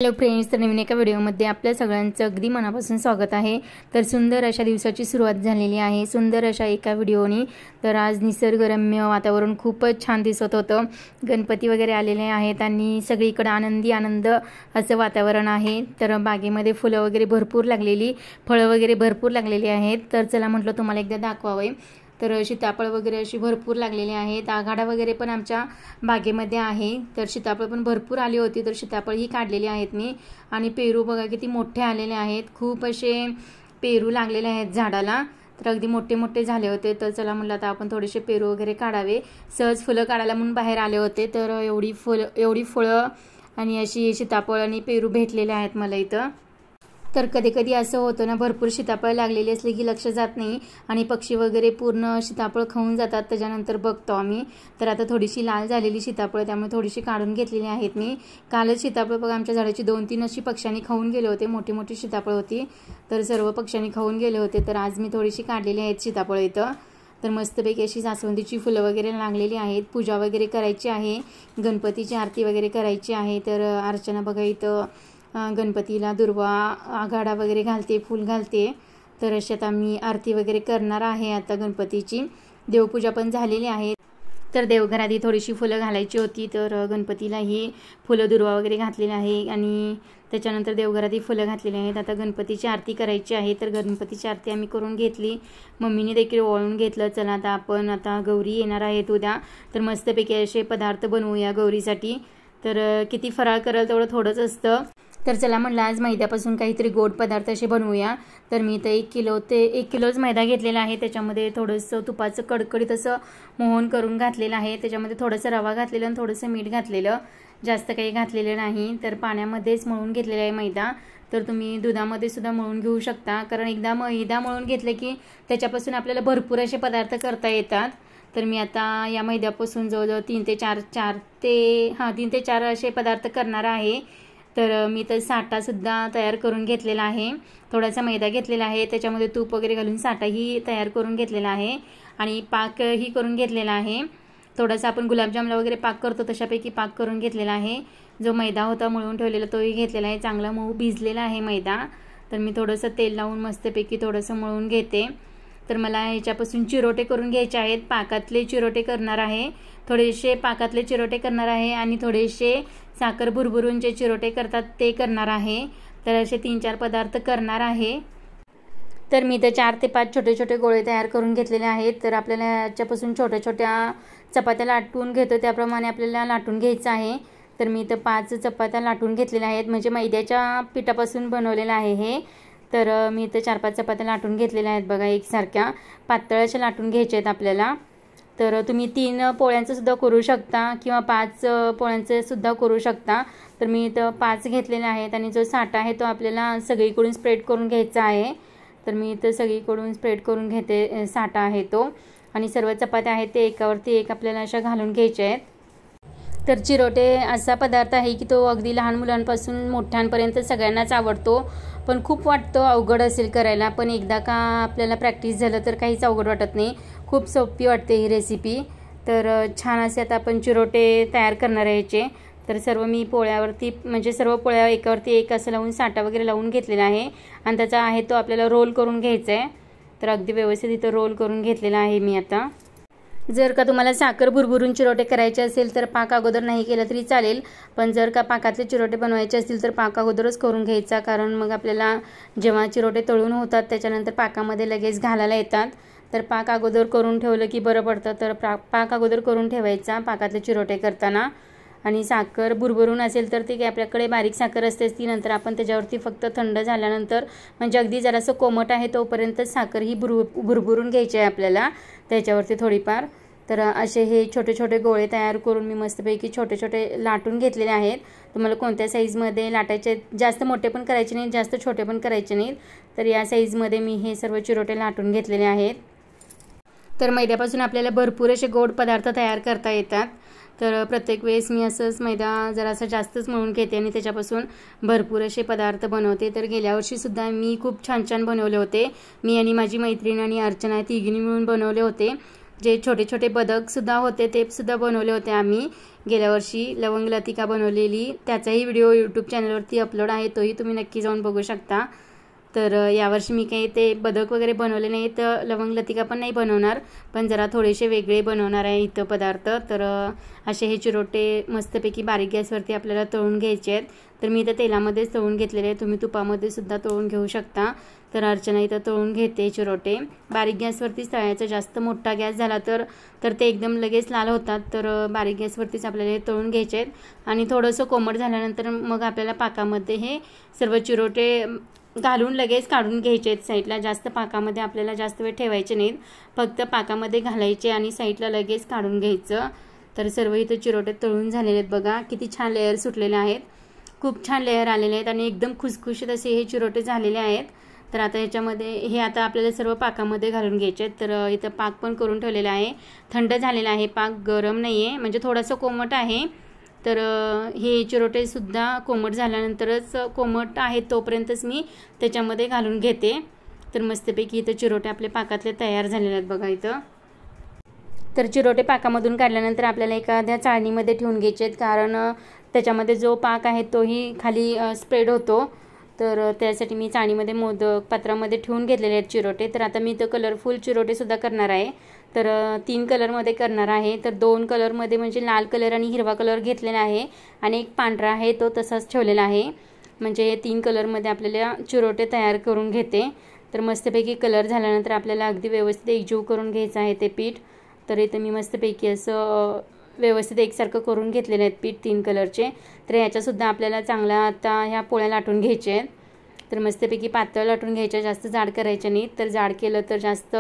Hello friends, तर नवीन एका व्हिडिओमध्ये आपल्या सगळ्यांचं अगदी मनापासून स्वागत आहे। तर सुंदर अशा दिवसाची सुरुवात झालेली आहे, सुंदर अशा एका व्हिडिओनी। तर आज निसर्गरम्य वातावरण खूपच छान दिसत होतं। गणपती वगैरे आलेले आहेत आणि सगळीकडे आनंद असं वातावरण आहे। तर बागेमध्ये फुलं वगैरे भरपूर लागलेली, फळं वगैरे भरपूर लागलेली आहेत। तर चला म्हटलं तुम्हाला एकदा दाखवावे। तर सीताफळ वगैरे अशी भरपूर लागलेली आहेत। आघाडा वगैरे पण आमच्या बागेमध्ये आहे। तर सीताफळ पण भरपूर आली होती, तर सीताफळ ही काढलेली आहेत मी। आणि पेरू बघा किती मोठे आलेले आहेत, खूप असे पेरू लागलेले आहेत झाडाला। तर अगदी मोठे मोठे झाले होते। तर चला म्हटलं आता आपण थोडेसे पेरू वगैरे काढावे, सहज फुलं काढायला म्हणून बाहेर आले होते। तर एवढी फळं आणि अशी सीताफळ आणि पेरू भेटलेले आहेत मला इथं। तर कधी कधी असं होतं ना, भरपूर सीताफळ लागलेली असली की लक्ष जात नाही आणि पक्षी वगैरे पूर्ण सीताफळ खाऊन जातात। त्याच्यानंतर बघतो आम्ही। तर आता थोडीशी लाल झालेली सीताफळ, त्यामुळे थोडीशी काढून घेतलेली आहेत मी। कालच सीताफळ बघा आमच्या झाडाची 2-3 अशी पक्ष्यांनी खाऊन गेले होते, मोठी मोठी सीताफळ होती। तर सर्व पक्ष्यांनी खाऊन गेले होते। तर आज मी थोडीशी काढलेली आहेत सीताफळ इथं। तर मस्तपैकी अशी जास्वंदीची फुलं वगैरे लागलेली आहेत। पूजा वगैरे करायची आहे, गणपतीची आरती वगैरे करायची आहे। तर अर्चना बघा इथं गणपतीला दुर्वा आघाडा वगैरे घालते, फूल घालते। तर अशात आम्ही आरती वगैरे करणार आहे आता गणपतीची। देवपूजा पण झालेली आहे। तर देवघरात थोडीशी फुलं घालायची होती, तर गणपतीला ही फुलं दुर्वा वगैरे घातलेली आहे आणि त्याच्यानंतर देवघरात फुलं घातलेली आहेत। आता गणपतीची आरती करायची आहे। तर गणपतीची आरती आम्ही करून घेतली, मम्मीने देखील ओवाळून घेतलं। चला आता आपण गौरी येणार आहेत उद्या, तर मस्तपैकी असे पदार्थ बनवूया गौरीसाठी। तर किती फराळ कराल तेवढं थोडंच असतं। तर चला म्हटलं आज मैद्यापासून काहीतरी गोड पदार्थ असे बनवूया। तर मी इथं 1 किलोच मैदा घेतलेला आहे। त्याच्यामध्ये थोडंसं तुपाचं कडकडीत असं मोहन करून घातलेलं आहे। त्याच्यामध्ये थोडंसं रवा घातलेलं आणि थोडंसं मीठ घातलेलं, जास्त काही घातलेलं नाही। तर पाण्यामध्येच मळून घेतलेला आहे मैदा। तर तुम्ही दुधामध्ये सुद्धा मळून घेऊ शकता, कारण एकदा मैदा मळून घेतले की त्याच्यापासून आपल्याला भरपूर असे पदार्थ करता येतात। तर मी आता या मैद्यापासून जवळजवळ 3 ते 4 असे पदार्थ करणार आहे। तर मी तर साठासुद्धा तयार करून घेतलेला आहे। थोडासा मैदा घेतलेला आहे, त्याच्यामध्ये तूप वगैरे घालून साठाही तयार करून घेतलेला आहे आणि पाकही करून घेतलेला आहे। थोडासा आपण गुलाबजामला वगैरे पाक करतो तशापैकी पाक करून घेतलेला आहे। जो मैदा होता मळून ठेवलेला तोही घेतलेला आहे, चांगला मऊ भिजलेला आहे मैदा। तर मी थोडंसं तेल लावून मस्तपैकी थोडंसं मळून घेते। तर मला ह्याच्यापासून चिरोटे करून घ्यायचे आहेत, पाकातले चिरोटे करणार आहे। थोडेसे पाकातले चिरोटे करणार आहे आणि थोडेसे साखर भुरभुरून जे चिरोटे करतात ते करणार आहे। तर असे 3-4 पदार्थ करणार आहे। तर मी तर 4 ते 5 छोटे छोटे गोळे तयार करून घेतलेले आहेत। तर आपल्याला याच्यापासून छोट्या छोट्या चपात्या लाटून घेतो त्याप्रमाणे आपल्याला लाटून घ्यायचं आहे। तर मी तर 5 चपात्या लाटून घेतलेल्या आहेत, म्हणजे मैद्याच्या पिठापासून बनवलेलं आहे हे। तर मी तर 4-5 चपात्या लाटून घेतलेल्या आहेत बघा, एकसारख्या पातळ अशा लाटून घ्यायच्या आहेत आपल्याला। तर तुम्ही 3 पोळ्यांचं सुद्धा करू शकता किंवा 5 पोळ्यांचं सुद्धा करू शकता। तर मी इथं 5 घेतलेले आहेत आणि जो साठा आहे तो आपल्याला सगळीकडून स्प्रेड करून घ्यायचा आहे। तर मी इथं सगळीकडून स्प्रेड करून घेते साठा आहे तो, आणि सर्व चपात्या आहेत ते एकावरती एक आपल्याला अशा घालून घ्यायच्या आहेत। तर चिरोटे असा पदार्थ आहे की तो अगदी लहान मुलांपासून मोठ्यांपर्यंत सगळ्यांनाच आवडतो, पण खूप वाटतं अवघड असेल करायला। पण एकदा का आपल्याला प्रॅक्टिस झालं तर काहीच अवघड वाटत नाही, खूप सोपी वाटते ही रेसिपी। तर छान असे आता आपण चिरोटे तयार करणार आहे याचे। तर सर्व मी पोळ्यावरती, म्हणजे सर्व पोळ्या एकावरती एक असं लावून साठा वगैरे लावून घेतलेला आहे आणि त्याचा आहे तो आपल्याला रोल करून घ्यायचा आहे। तर अगदी व्यवस्थित इथं रोल करून घेतलेला आहे मी आता। जर का तुम्हाला साखर भुरभुरून चिरोटे करायचे असेल तर पाक अगोदर नाही केलं तरी चालेल, पण जर का पाकातले चिरोटे बनवायचे असतील तर पाक अगोदरच करून घ्यायचा, कारण मग आपल्याला जेव्हा चिरोटे तळून होतात त्याच्यानंतर पाकामध्ये लगेच घालायला येतात। तर पाक अगोदर करून ठेवलं की बरं पडतं। तर पाक अगोदर करून ठेवायचा पाकातले चिरोटे करताना। आणि साखर भुरभुरून असेल तर ती आपल्याकडे बारीक साखर असतेच, ती नंतर आपण त्याच्यावरती फक्त थंड झाल्यानंतर, म्हणजे अगदी जरासं कोमट आहे तोपर्यंत साखर ही भुरभुरून घ्यायची आहे आपल्याला त्याच्यावरती थोडीफार। तर असे हे छोटे छोटे गोळे तयार करून मी मस्तपैकी छोटे छोटे लाटून घेतलेले आहेत। तुम्हाला कोणत्या साईजमध्ये लाटायचे, जास्त मोठे पण करायचे नाहीत, जास्त छोटे पण करायचे नाहीत। तर या साईजमध्ये मी हे सर्व चिरोटे लाटून घेतलेले आहेत। तर मैद्यापासून आपल्याला भरपूर असे गोड पदार्थ तयार करता येतात। तर प्रत्येक वेळेस मी असंच मैदा जरासा जास्तच मळून घेते आणि त्याच्यापासून भरपूर असे पदार्थ बनवते। तर गेल्या वर्षीसुद्धा मी खूप छान छान बनवले होते, मी आणि माझी मैत्रीण आणि अर्चना तिघींनी मिळून बनवले होते। जे छोटे छोटे बदकसुद्धा होते ते सुद्धा बनवले होते आम्ही गेल्या वर्षी, लवंग लतिका बनवलेली, त्याचाही व्हिडिओ यूट्यूब चॅनलवरती अपलोड आहे, तोही तुम्ही नक्की जाऊन बघू शकता। तर यावर्षी मी काही ते बदक वगैरे बनवले नाही, तर लवंग लतिका पण नाही बनवणार, पण जरा थोडेसे वेगळे बनवणार आहे इथं पदार्थ। तर असे हे चिरोटे मस्तपैकी बारीक गॅसवरती आपल्याला तळून घ्यायचे आहेत। तर मी इथं तेलामध्येच तळून घेतलेले आहे, तुम्ही तुपामध्ये सुद्धा तळून घेऊ शकता। तर अर्चना इथं तळून घेते चिरोटे, बारीक गॅसवरतीच तळायचं, जास्त मोठा गॅस झाला तर ते एकदम लगेच लाल होतात। तर बारीक गॅसवरतीच आपल्याला हे तळून घ्यायचे आहेत आणि थोडंसं कोमट झाल्यानंतर मग आपल्याला पाकामध्ये हे सर्व चिरोटे घालून लगेच काढून घ्यायचे आहेत साईडला। जास्त पाकामध्ये आपल्याला जास्त वेळ ठेवायचे नाहीत, फक्त पाकामध्ये घालायचे आणि साईडला लगेच काढून घ्यायचं। तर सर्व इथं चिरोटे तळून झालेले आहेत, बघा किती छान लेअर सुटलेले आहेत, खूप छान लेअर आलेले आहेत आणि एकदम खुसखुशीत असे हे चिरोटे झालेले आहेत। तर आता ह्याच्यामध्ये हे आता आपल्याला सर्व पाकामध्ये घालून घ्यायचे आहेत। तर इथं पाक पण करून ठेवलेला आहे, थंड झालेला आहे पाक, गरम नाही आहे, म्हणजे थोडासा कोमट आहे। तर हे चिरोटे सुद्धा कोमट झाल्यानंतरच, कोमट आहे तोपर्यंतच मी त्याच्यामध्ये घालून घेते। तर मस्तपैकी इथं चिरोटे आपले पाकातले तयार झालेले आहेत बघा इथं। तर चिरोटे पाकामधून काढल्यानंतर आपल्याला एखाद्या चाळणीमध्ये ठेवून घ्यायचे आहेत, कारण त्याच्यामध्ये जो पाक आहे तोही खाली स्प्रेड होतो। तर त्यासाठी मी चाळणीमध्ये मोदक पात्रामध्ये ठेवून घेतलेले आहेत चिरोटे। तर आता मी इथं कलरफुल चिरोटे सुद्धा करणार आहे। तर 3 कलरमध्ये करणार आहे। तर 2 कलरमध्ये म्हणजे लाल कलर आणि हिरवा कलर घेतलेला आहे आणि एक पांढरा आहे तो तसाच ठेवलेला आहे, म्हणजे 3 कलरमध्ये आपल्याला चिरोटे तयार करून घेते। तर मस्तपैकी कलर झाल्यानंतर आपल्याला अगदी व्यवस्थित एकजीव करून घ्यायचं आहे ते पीठ। तर इथं मी मस्तपैकी असं व्यवस्थित एकसारखं करून घेतलेले आहेत पीठ 3 कलरचे। तर याच्यासुद्धा आपल्याला चांगला आता ह्या पोळ्या लाटून घ्यायच्या आहेत। तर मस्तपैकी पातळ लाटून घ्यायच्या, जास्त जाड करायच्या नाहीत, तर जाड केलं तर जास्त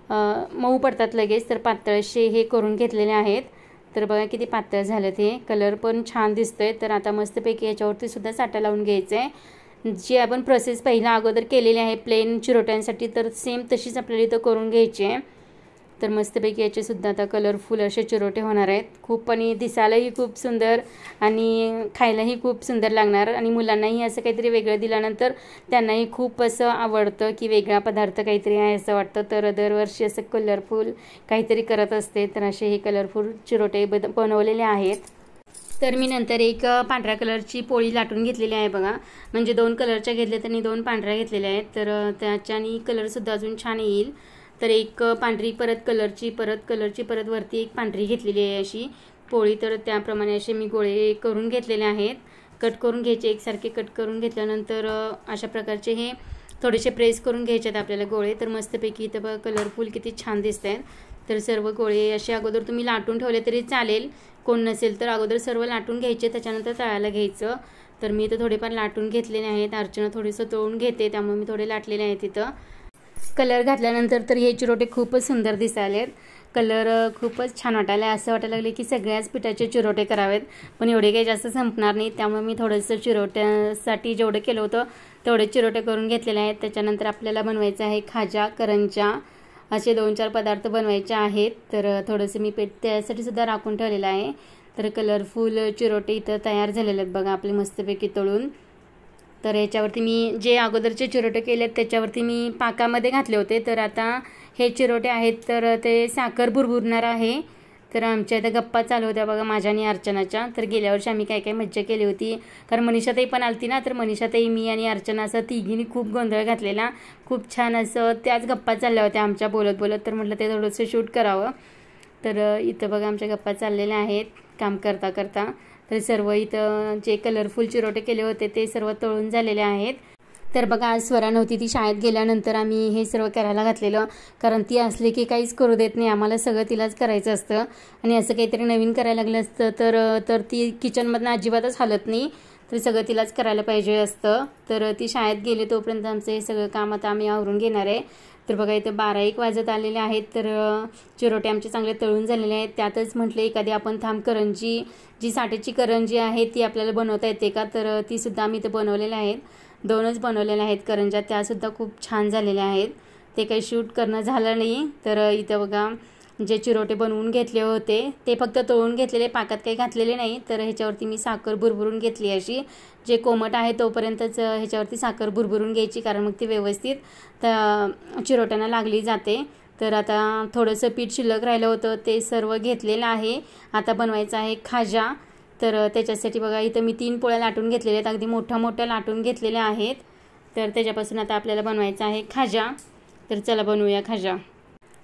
मऊ पडतात लगेच। तर पातळशे हे करून घेतलेले आहेत। तर बघा किती पातळ झालं ते, कलर पण छान दिसतोय। तर आता मस्तपैकी याच्यावरती सुद्धा साठा लावून घ्यायचं आहे, जी आपण प्रोसेस पहिला अगोदर केलेली आहे प्लेन चिरोट्यांसाठी, तर सेम तशीच आपल्याला इथं करून घ्यायची आहे। तर मस्तपैकी याचे सुद्धा आता कलरफुल असे चिरोटे होणार आहेत, खूप आणि दिसायलाही खूप सुंदर आणि खायलाही खूप सुंदर लागणार। आणि मुलांनाही असं काहीतरी वेगळं दिल्यानंतर त्यांनाही खूप असं आवडतं की वेगळा पदार्थ काहीतरी आहे असं वाटतं। तर दरवर्षी असं कलरफुल काहीतरी करत असते। तर असे हे कलरफुल चिरोटे बनवलेले आहेत। तर मी नंतर एक पांढऱ्या कलरची पोळी लाटून घेतलेली आहे बघा, म्हणजे 2 कलरच्या घेतल्या त्यांनी 2 पांढऱ्या घेतलेल्या आहेत। तर त्याच्यानी कलरसुद्धा अजून छान येईल। तर एक पांढरी परत कलरची परत वरती एक पांढरी घेतलेली आहे अशी पोळी। तर त्याप्रमाणे असे मी गोळे करून घेतलेले आहेत, कट करून घ्यायचे, एकसारखे कट करून घेतल्यानंतर अशा प्रकारचे हे थोडेसे प्रेस करून घ्यायचे आहेत आपल्याला गोळे। तर मस्तपैकी इथं बघा कलरफुल किती छान दिसत आहेत। तर सर्व गोळे असे अगोदर तुम्ही लाटून ठेवले तरी चालेल, कोण नसेल तर अगोदर सर्व लाटून घ्यायचे, त्याच्यानंतर तळायला घ्यायचं। तर मी इथं थोडेफार लाटून घेतलेले आहेत, अर्चना थोडंसं तळून घेते त्यामुळे मी थोडे लाटलेले आहेत इथं। कलर घातल्यानंतर तर हे चिरोटे खूपच सुंदर दिसायलेत, कलर खूपच छान वाटायला, असं वाटायला लागले की सगळ्याच पिठाचे चिरोटे करावेत, पण एवढे काही जास्त संपणार नाही, त्यामुळे मी थोडंसं चिरोट्यासाठी जेवढं केलं होतं तेवढे चिरोटे करून घेतलेले आहेत। त्याच्यानंतर आपल्याला बनवायचं आहे खाजा, करंजा, असे 2-4 पदार्थ बनवायचे आहेत। तर थोडंसं मी पीठ त्यासाठी सुद्धा राखून ठेवलेलं आहे। तर कलरफुल चिरोटे इथं तयार झालेले आहेत बघा आपले मस्तपैकी तळून। तर याच्यावरती मी जे अगोदरचे चिरोटे केलेत त्याच्यावरती मी पाकामध्ये घातले होते। तर आता हे चिरोटे आहेत तर ते साखर भुरभुरणार आहे। तर आमच्या इथं गप्पा चालू होत्या बघा माझ्या आणि अर्चनाच्या। तर गेल्या वर्षी आम्ही काय काय मज्जा केली होती, कारण मनीषाताई पण आलती ना, तर मनीषाताई, मी आणि अर्चना असं तिघींनी खूप गोंधळ घातलेला, खूप छान असं त्याच गप्पा चालल्या होत्या आमच्या बोलत बोलत। तर म्हटलं ते थोडंसं शूट करावं। तर इथं बघा आमच्या गप्पा चाललेल्या आहेत काम करता करता। तर सर्व इथं जे कलरफुल चिरोटे केले होते ते सर्व तळून झालेले आहेत। तर बघा आज स्वरा नव्हती, ती शाळेत गेल्यानंतर आम्ही हे सर्व करायला घातलेलं, कारण ती असली की काहीच करू देत नाही, आम्हाला सगळं तिलाच करायचं असतं। आणि असं काहीतरी नवीन करायला लागलं असतं तर ती किचनमधनं अजिबातच हालत नाही, तर सगळं तिलाच करायला पाहिजे असतं। तर ती शाळेत गेली तोपर्यंत आमचं हे सगळं काम आता आम्ही आवरून घेणार आहे। तर बघा इथं 12-1 वाजत आलेले आहेत। तर चिरोटे आमचे चांगले तळून झालेले आहेत। त्यातच म्हटले एखादी आपण करंजी, जी साठेची करंजी आहे ती आपल्याला बनवता येते का, तर ती सुद्धा आम्ही इथं बनवलेल्या आहेत, 2च बनवलेल्या आहेत करंज्या, त्यासुद्धा खूप छान झालेल्या आहेत। ते काही शूट करणं झालं नाही। तर इथं बघा जे चिरोटे बनवून घेतले होते ते फक्त तळून घेतलेले, पाकात काही घातलेले नाही। तर ह्याच्यावरती मी साखर भुरभुरून घेतली अशी, जे कोमट आहे तोपर्यंतच ह्याच्यावरती साखर भुरभुरून घ्यायची, कारण मग ती व्यवस्थित त्या चिरोट्यांना लागली जाते। तर आता थोडंसं पीठ शिल्लक राहिलं होतं ते सर्व घेतलेलं आहे. आता बनवायचं आहे खाजा. तर त्याच्यासाठी बघा इथं मी 3 पोळ्या लाटून घेतलेल्या आहेत, अगदी मोठ्या लाटून घेतलेल्या आहेत. तर त्याच्यापासून आता आपल्याला बनवायचं आहे खाजा. तर चला बनवूया खाजा.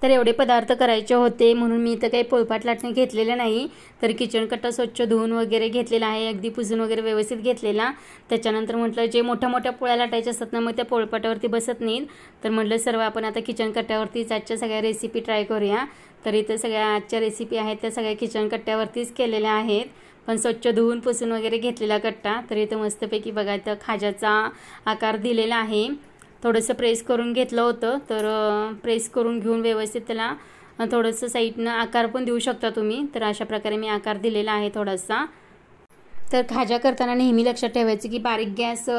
तर एवढे पदार्थ करायचे होते म्हणून मी इथं काही पोळपाट लाटणे घेतलेलं नाही. तर किचन कट्टा स्वच्छ धुवून वगैरे घेतलेला आहे, अगदी पुसून वगैरे व्यवस्थित घेतलेला. त्याच्यानंतर म्हटलं जे मोठ्या पोळ्या लाटायच्या असतात ना मग त्या पोळपाटावरती बसत नाहीत. तर म्हटलं सर्व आपण आता किचन कट्ट्यावरतीच आजच्या सगळ्या रेसिपी ट्राय करूया. तर इथं सगळ्या आजच्या रेसिपी आहेत त्या सगळ्या किचन कट्ट्यावरतीच केलेल्या आहेत, पण स्वच्छ धुवून पुसून वगैरे घेतलेला कट्टा. तर इथं मस्तपैकी बघा इथं खाजाचा आकार दिलेला आहे. थोडंसं प्रेस करून घेतलं होतं. तर प्रेस करून घेऊन व्यवस्थित त्याला थोडंसं साईडनं आकार पण देऊ शकता तुम्ही. तर अशा प्रकारे मी आकार दिलेला आहे थोडासा. तर खाजा करताना नेहमी लक्षात ठेवायचं की बारीक गॅस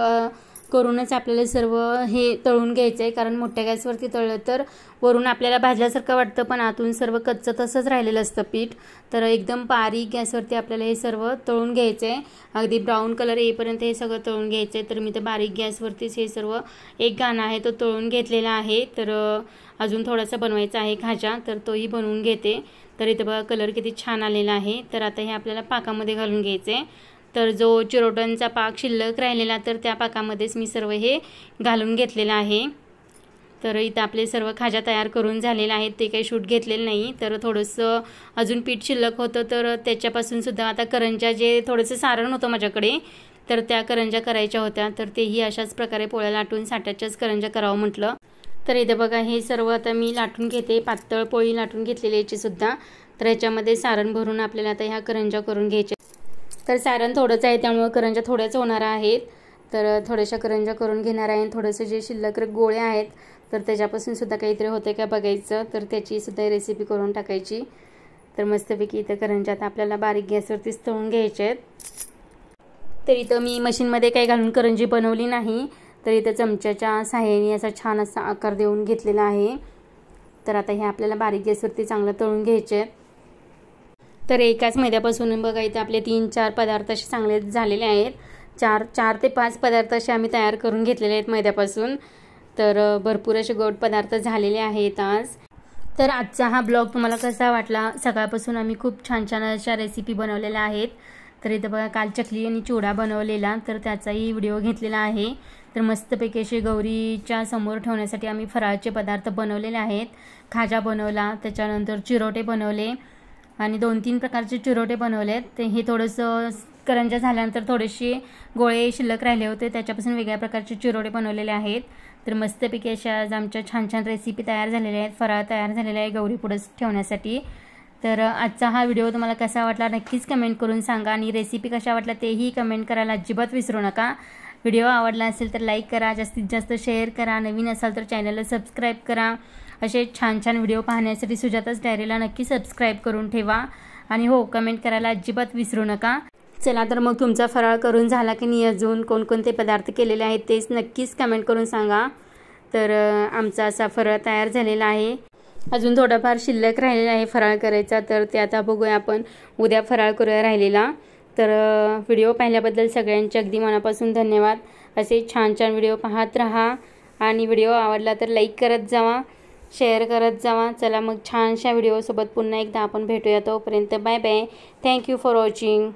करूनच आपल्याला सर्व हे तळून घ्यायचं आहे, कारण मोठ्या गॅसवरती तळलं तर वरून आपल्याला भाजल्यासारखं वाटतं पण आतून सर्व कच्चं तसंच राहिलेलं असतं पीठ. तर एकदम बारीक गॅसवरती आपल्याला हे सर्व तळून घ्यायचं आहे, अगदी ब्राऊन कलर येईपर्यंत हे सगळं तळून घ्यायचं आहे. तर मी तर बारीक गॅसवरतीच हे सर्व एक गाणं आहे तो तळून घेतलेला आहे. तर अजून थोडासा बनवायचा आहे खाजा, तर तोही बनवून घेते. तर इथं बघा कलर किती छान आलेला आहे. तर आता हे आपल्याला पाकामध्ये घालून घ्यायचं आहे. तर जो चिरोट्यांचा पाक शिल्लक राहिलेला तर त्या पाकामध्येच मी सर्व हे घालून घेतलेलं आहे. तर इथं आपले सर्व खाजा तयार करून झालेले आहेत, ते काही शूट घेतलेलं नाही. तर थोडंसं अजून पीठ शिल्लक होतं तर त्याच्यापासून सुद्धा आता करंजा जे थोडंसं सारण होतं माझ्याकडे तर त्या करंजा करायच्या होत्या. तर तेही अशाच प्रकारे पोळ्या लाटून साठाच्याच करंजा करावं म्हटलं. तर इथे बघा हे सर्व आता मी लाटून घेते, पातळ पोळी लाटून घेतलेली याची सुद्धा. तर याच्यामध्ये सारण भरून आपल्याला आता ह्या करंजा करून घ्यायच्या. तर सारण थोडंच आहे त्यामुळे करंजा थोड्याच होणार आहेत. तर थोड्याशा करंजा करून घेणार आहे. थोडंसं जे शिल्लक गोळे आहेत तर त्याच्यापासून सुद्धा काहीतरी होतं का बघायचं. तर त्याची सुद्धा रेसिपी करून टाकायची. तर मस्तपैकी इथं करंजा आता आपल्याला बारीक गॅसवरतीच तळून घ्यायचे आहेत. तर इथं मी मशीनमध्ये काही घालून करंजी बनवली नाही. तर इथं चमच्याच्या साहाय्याने असा छान असा आकार देऊन घेतलेला आहे. तर आता हे आपल्याला बारीक गॅसवरती चांगलं तळून घ्यायचे आहेत. तर एकाच मैद्यापासून बघा इथं आपले 3-4 पदार्थ असे चांगले झालेले आहेत. 4 ते 5 पदार्थ असे आम्ही तयार करून घेतलेले आहेत मैद्यापासून. तर भरपूर असे गोड पदार्थ झालेले आहेत आज. तर आजचा हा ब्लॉग तुम्हाला कसा वाटला. सकाळपासून आम्ही खूप छान अशा रेसिपी बनवलेल्या आहेत. तर इथं बघा काल चकली आणि चिवडा बनवलेला तर त्याचाही व्हिडिओ घेतलेला आहे. तर मस्तपैकी असे गौरीच्या समोर ठेवण्यासाठी आम्ही फराळचे पदार्थ बनवलेले आहेत. खाजा बनवला, त्याच्यानंतर चिरोटे बनवले आणि 2-3 प्रकारचे चिरोटे बनवलेत. ते हे थोडंसं करंजा झाल्यानंतर थोडेसे गोळे शिल्लक राहिले होते त्याच्यापासून वेगळ्या प्रकारचे चिरोटे बनवलेले आहेत. तर मस्तपैकी अशा आज आमच्या छान रेसिपी तयार झालेल्या आहेत, फराळ तयार झालेला आहे गौरी पुढे ठेवण्यासाठी. तर आजचा हा व्हिडिओ तुम्हाला कसा वाटला नक्कीच कमेंट करून सांगा आणि रेसिपी कशा वाटल्या तेही कमेंट करायला अजिबात विसरू नका. व्हिडिओ आवडला असेल तर लाईक करा, जास्तीत जास्त शेअर करा, नवीन असाल तर चॅनलला सबस्क्राईब करा. असे छान व्हिडिओ पाहण्यासाठी सुजाताच डायरीला नक्की सबस्क्राईब करून ठेवा आणि हो कमेंट करायला अजिबात विसरू नका. चला तर मग तुमचा फराळ करून झाला की नाही, अजून कोणकोणते पदार्थ केलेले आहेत तेच नक्कीच कमेंट करून सांगा. तर आमचा असा फराळ तयार झालेला आहे. अजून थोडाफार शिल्लक राहिलेला आहे फराळ करायचा, तर ते आता बघूया आपण उद्या फराळ करूया राहिलेला. तर व्हिडिओ पाहिल्याबद्दल सगळ्यांचे अगदी मनापासून धन्यवाद. असे छान व्हिडिओ पाहत राहा आणि व्हिडिओ आवडला तर लाईक करत जावा, शेअर करत जावा. चला मग छानशा व्हिडिओसोबत पुन्हा एकदा आपण भेटूया. तोपर्यंत bye bye. Thank you for watching.